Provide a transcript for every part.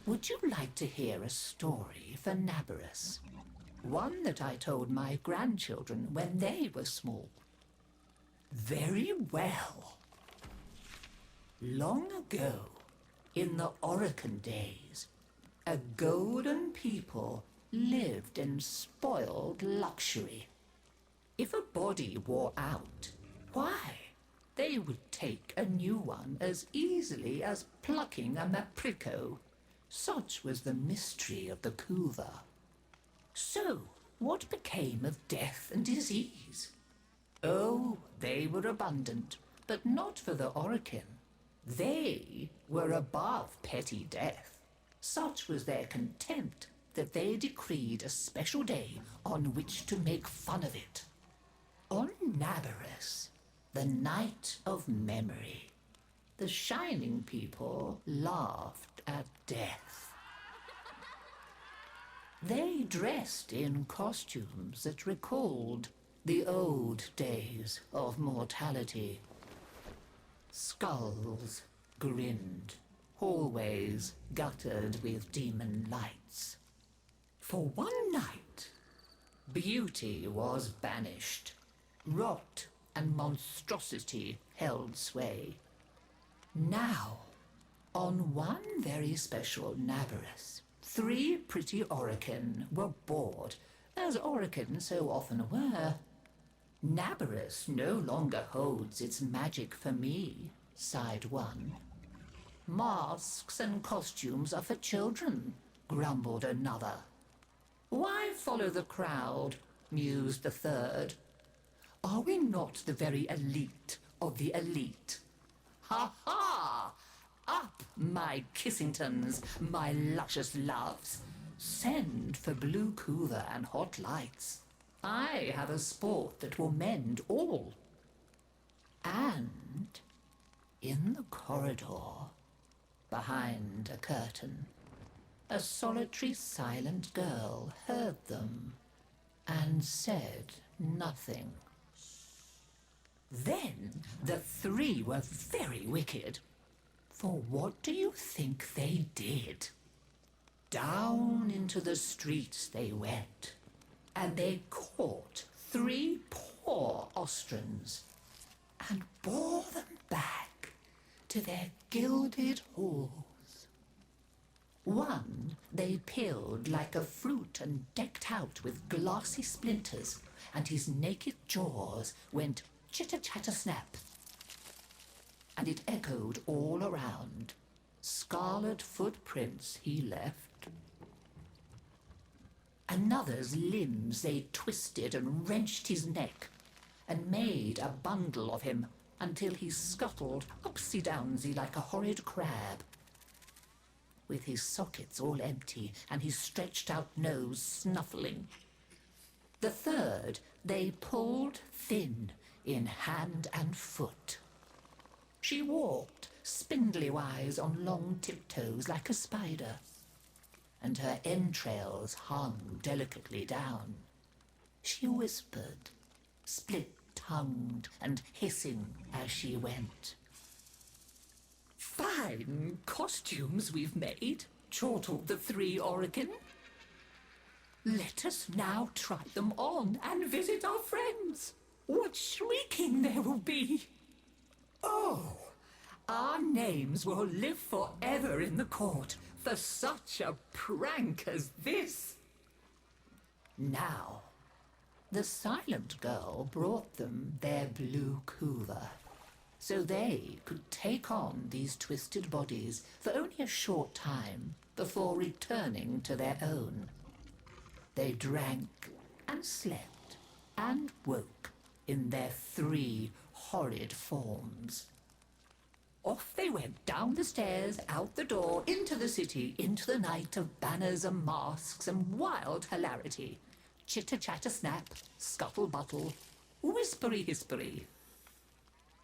Would you like to hear a story for Naberus? One that I told my grandchildren when they were small. Very well. Long ago, in the Orokin days, a golden people lived in spoiled luxury. If a body wore out, why, they would take a new one as easily as plucking a maprico. Such was the mystery of the Kuva. So, what became of death and disease? Oh, they were abundant, but not for the Orokin. They were above petty death. Such was their contempt that they decreed a special day on which to make fun of it. On Naberus, the night of memory, the shining people laughed at death. They dressed in costumes that recalled the old days of mortality. Skulls grinned, hallways guttered with demon lights. For one night, beauty was banished. Rot and monstrosity held sway. Now, on one very special Naberus, 3 pretty Orokin were bored, as Orokin so often were. Naberus no longer holds its magic for me, sighed one. Masks and costumes are for children, grumbled another. Why follow the crowd, mused the third. Are we not the very elite of the elite? Ha ha! Up, my Kissingtons, my luscious loves. Send for blue Kuva and hot lights. I have a sport that will mend all. And in the corridor, behind a curtain, a solitary silent girl heard them and said nothing. Then the 3 were very wicked. For what do you think they did? Down into the streets they went, and they caught 3 poor Austrians and bore them back to their gilded halls. One they peeled like a fruit and decked out with glassy splinters, and his naked jaws went chitter-chatter-snap. And it echoed all around. Scarlet footprints he left. Another's limbs they twisted and wrenched his neck, and made a bundle of him until he scuttled upsy-downsy like a horrid crab, with his sockets all empty and his stretched-out nose snuffling. The third they pulled thin in hand and foot. She walked spindly-wise on long tiptoes like a spider, and her entrails hung delicately down. She whispered, split-tongued and hissing as she went. Fine costumes we've made, chortled the 3 Orokin. Let us now try them on and visit our friends. What shrieking there will be! Oh, our names will live forever in the court for such a prank as this. Now, the silent girl brought them their blue Kuva, so they could take on these twisted bodies for only a short time before returning to their own. They drank and slept and woke in their 3 horrid forms. Off they went down the stairs, out the door, into the city, into the night of banners and masks and wild hilarity. Chitter-chatter-snap, scuttle-buttle, whispery-hispery.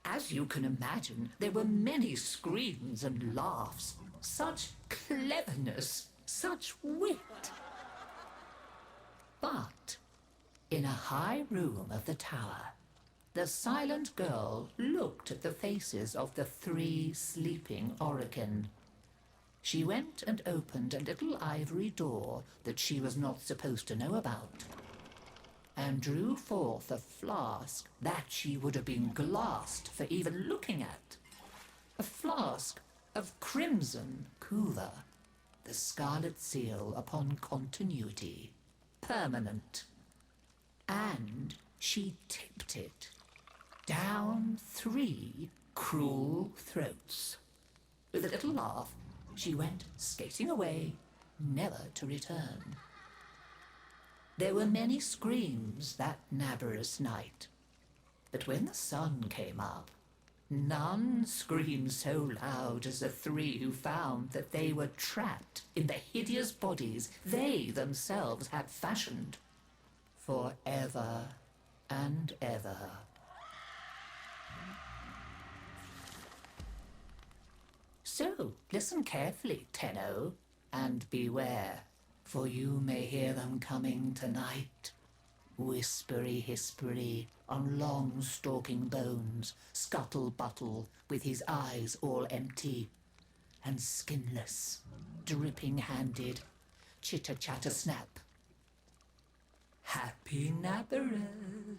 As you can imagine, there were many screams and laughs. Such cleverness, such wit. But in a high room of the tower, the silent girl looked at the faces of the 3 sleeping Orokin. she went and opened a little ivory door that she was not supposed to know about, and drew forth a flask that she would have been glassed for even looking at. A flask of crimson kuva, the scarlet seal upon continuity, permanent. And she tipped it down 3 cruel throats. With a little laugh, she went skating away, never to return. There were many screams that Naberus night, but when the sun came up, none screamed so loud as the 3 who found that they were trapped in the hideous bodies they themselves had fashioned for ever and ever. So, listen carefully, Tenno, and beware, for you may hear them coming tonight. Whispery-hispery on long stalking bones, scuttle-buttle with his eyes all empty, and skinless, dripping-handed, chitter-chatter-snap. Happy Naberus!